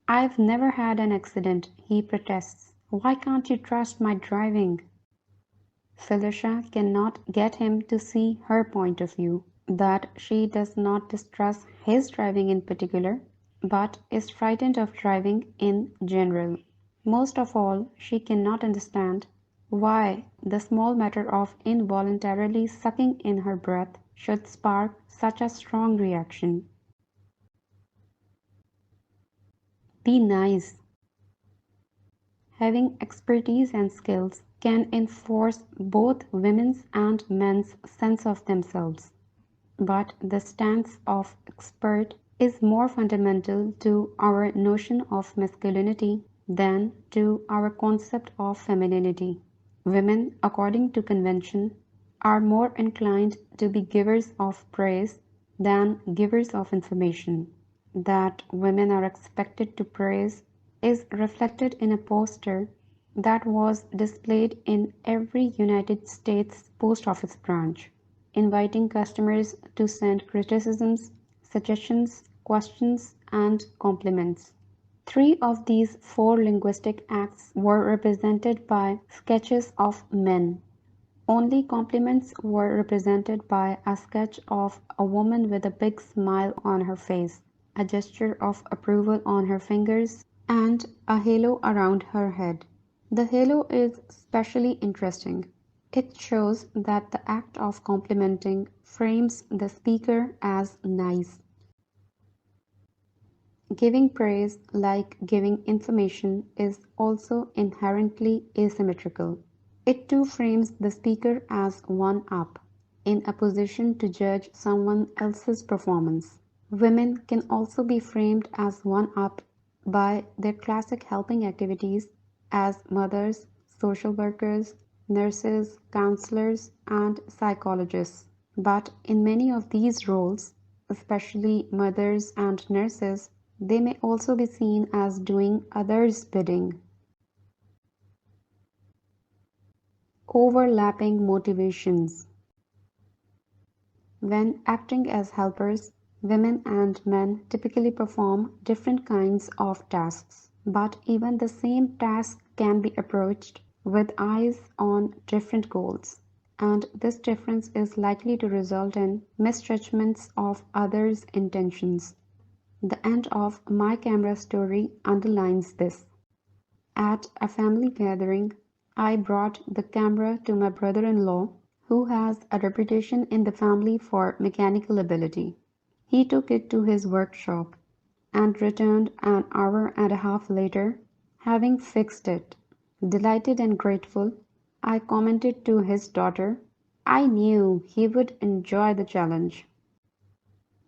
"I've never had an accident," he protests. "Why can't you trust my driving?" Felicia cannot get him to see her point of view, that she does not distrust his driving in particular, but is frightened of driving in general. Most of all, she cannot understand why the small matter of involuntarily sucking in her breath should spark such a strong reaction. Be nice. Having expertise and skills can enforce both women's and men's sense of themselves. But the stance of expert is more fundamental to our notion of masculinity than to our concept of femininity. Women, according to convention, are more inclined to be givers of praise than givers of information. That women are expected to praise is reflected in a poster that was displayed in every United States post office branch, inviting customers to send criticisms, suggestions, questions, and compliments. Three of these four linguistic acts were represented by sketches of men. Only compliments were represented by a sketch of a woman with a big smile on her face, a gesture of approval on her fingers, and a halo around her head. The halo is especially interesting. It shows that the act of complimenting frames the speaker as nice. Giving praise, like giving information, is also inherently asymmetrical. It too frames the speaker as one up, in a position to judge someone else's performance. Women can also be framed as one up by their classic helping activities as mothers, social workers, nurses, counselors, and psychologists. But in many of these roles, especially mothers and nurses, they may also be seen as doing others' bidding. Overlapping motivations. When acting as helpers, women and men typically perform different kinds of tasks, but even the same task can be approached with eyes on different goals, and this difference is likely to result in misjudgments of others' intentions. The end of my camera story underlines this. At a family gathering, I brought the camera to my brother-in-law, who has a reputation in the family for mechanical ability. He took it to his workshop and returned an hour and a half later, having fixed it. Delighted and grateful, I commented to his daughter, I knew he would enjoy the challenge.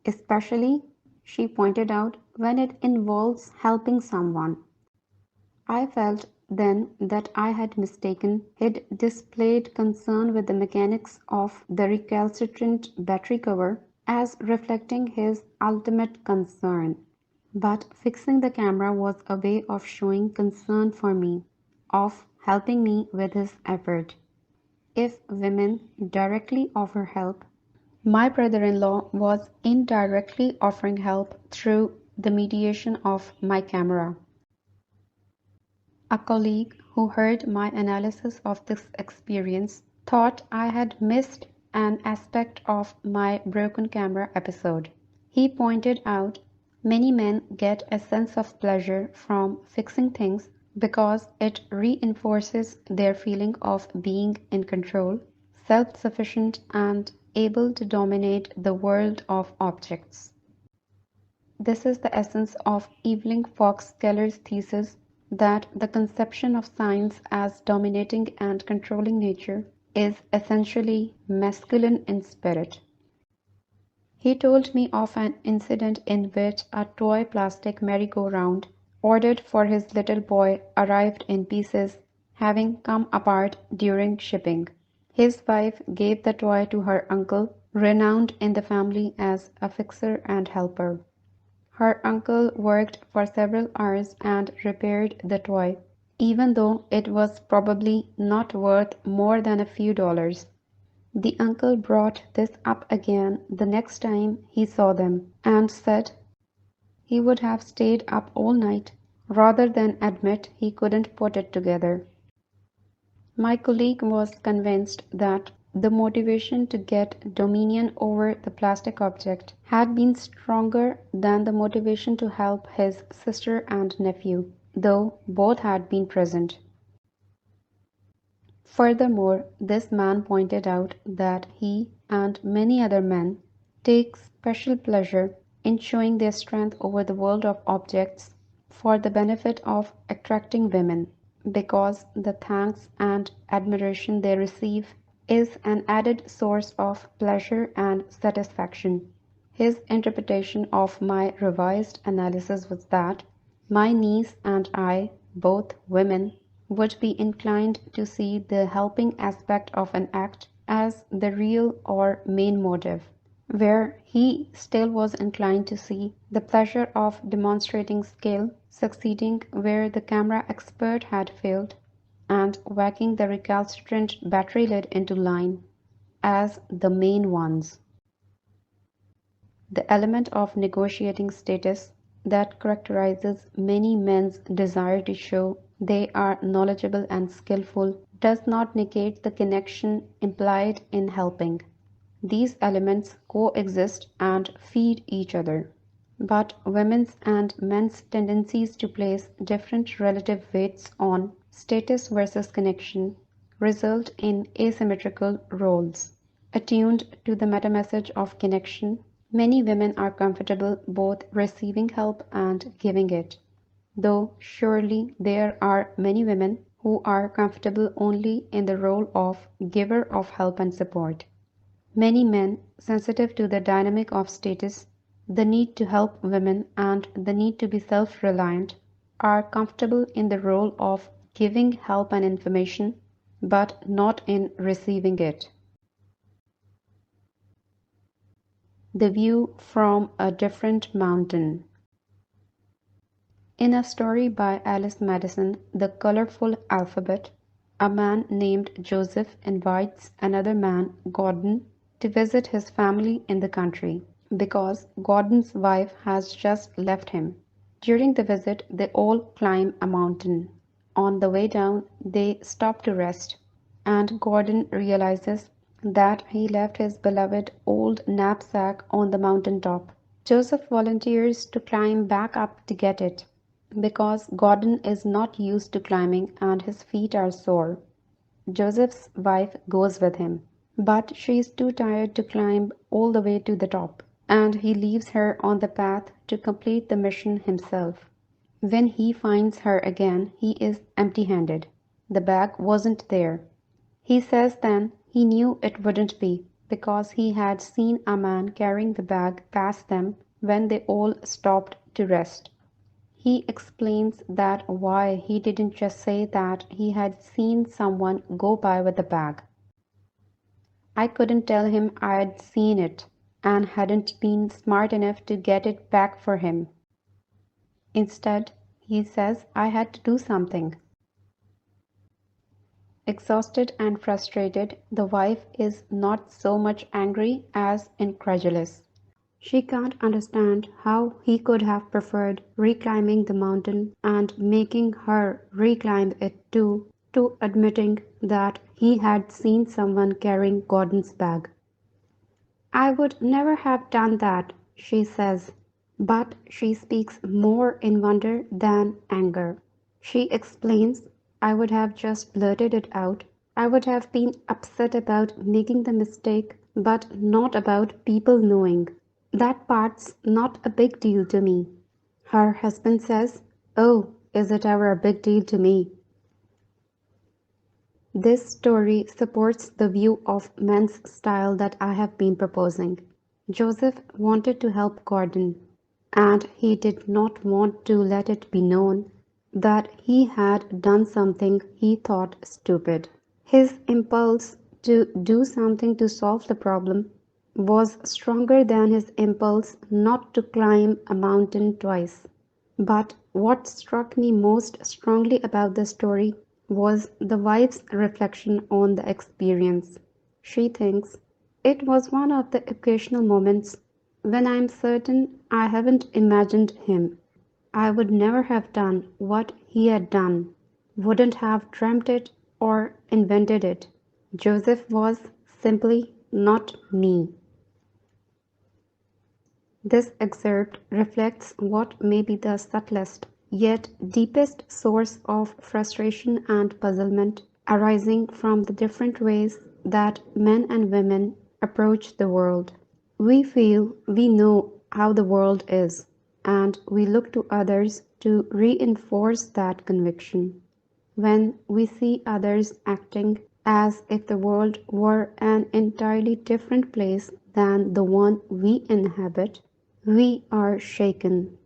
Especially, she pointed out, when it involves helping someone. I felt then that I had mistaken. He'd displayed concern with the mechanics of the recalcitrant battery cover as reflecting his ultimate concern. But fixing the camera was a way of showing concern for me, of helping me with his effort. If women directly offer help, my brother-in-law was indirectly offering help through the mediation of my camera. A colleague who heard my analysis of this experience thought I had missed an aspect of my broken camera episode. He pointed out many men get a sense of pleasure from fixing things because it reinforces their feeling of being in control, self-sufficient, and able to dominate the world of objects. This is the essence of Evelyn Fox Keller's thesis that the conception of science as dominating and controlling nature is essentially masculine in spirit. He told me of an incident in which a toy plastic merry-go-round ordered for his little boy arrived in pieces, having come apart during shipping. His wife gave the toy to her uncle, renowned in the family as a fixer and helper. Her uncle worked for several hours and repaired the toy, even though it was probably not worth more than a few dollars. The uncle brought this up again the next time he saw them, and said he would have stayed up all night rather than admit he couldn't put it together. My colleague was convinced that the motivation to get dominion over the plastic object had been stronger than the motivation to help his sister and nephew, though both had been present. Furthermore, this man pointed out that he and many other men take special pleasure in showing their strength over the world of objects for the benefit of attracting women. because the thanks and admiration they receive is an added source of pleasure and satisfaction. His interpretation of my revised analysis was that my niece and I, both women, would be inclined to see the helping aspect of an act as the real or main motive, where he still was inclined to see the pleasure of demonstrating skill, succeeding where the camera expert had failed, and whacking the recalcitrant battery lid into line as the main ones. The element of negotiating status that characterizes many men's desire to show they are knowledgeable and skillful does not negate the connection implied in helping. These elements coexist and feed each other. But women's and men's tendencies to place different relative weights on status versus connection result in asymmetrical roles. Attuned to the meta-message of connection, many women are comfortable both receiving help and giving it, though surely there are many women who are comfortable only in the role of giver of help and support. Many men, sensitive to the dynamic of status, the need to help women, and the need to be self-reliant, are comfortable in the role of giving help and information, but not in receiving it. The view from a different mountain. In a story by Alice Madison, The Colorful Alphabet, a man named Joseph invites another man, Gordon, to visit his family in the country, because Gordon's wife has just left him. During the visit, they all climb a mountain. On the way down, they stop to rest, and Gordon realizes that he left his beloved old knapsack on the mountain top. Joseph volunteers to climb back up to get it, because Gordon is not used to climbing and his feet are sore. Joseph's wife goes with him, but she is too tired to climb all the way to the top, and he leaves her on the path to complete the mission himself. When he finds her again, he is empty-handed. The bag wasn't there. He says then he knew it wouldn't be, because he had seen a man carrying the bag past them when they all stopped to rest. He explains that why he didn't just say that he had seen someone go by with the bag. I couldn't tell him I'd seen it, and hadn't been smart enough to get it back for him. Instead, he says I had to do something. Exhausted and frustrated, the wife is not so much angry as incredulous. She can't understand how he could have preferred reclimbing the mountain and making her reclimb it too, to admitting that he had seen someone carrying Gordon's bag. I would never have done that, she says, but she speaks more in wonder than anger. She explains, I would have just blurted it out. I would have been upset about making the mistake, but not about people knowing. That part's not a big deal to me. Her husband says, oh, is it ever a big deal to me? This story supports the view of men's style that I have been proposing. Joseph wanted to help Gordon, and he did not want to let it be known that he had done something he thought stupid. His impulse to do something to solve the problem was stronger than his impulse not to climb a mountain twice. But what struck me most strongly about the story was the wife's reflection on the experience. She thinks, it was one of the occasional moments when I am certain I haven't imagined him. I would never have done what he had done, wouldn't have dreamt it or invented it. Joseph was simply not me. This excerpt reflects what may be the subtlest, yet deepest source of frustration and puzzlement arising from the different ways that men and women approach the world. We feel we know how the world is, and we look to others to reinforce that conviction. When we see others acting as if the world were an entirely different place than the one we inhabit, we are shaken.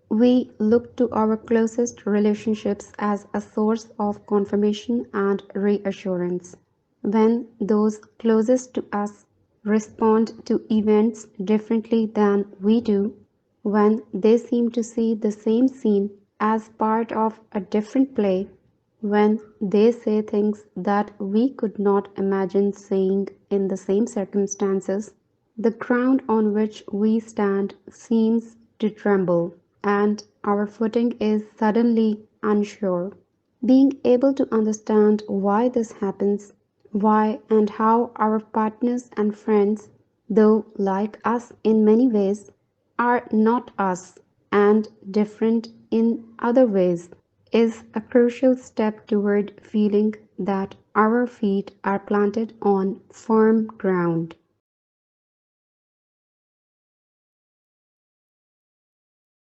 We look to our closest relationships as a source of confirmation and reassurance. When those closest to us respond to events differently than we do, when they seem to see the same scene as part of a different play, when they say things that we could not imagine saying in the same circumstances, the ground on which we stand seems to tremble, and our footing is suddenly unsure. Being able to understand why this happens, why and how our partners and friends, though like us in many ways, are not us and different in other ways, is a crucial step toward feeling that our feet are planted on firm ground.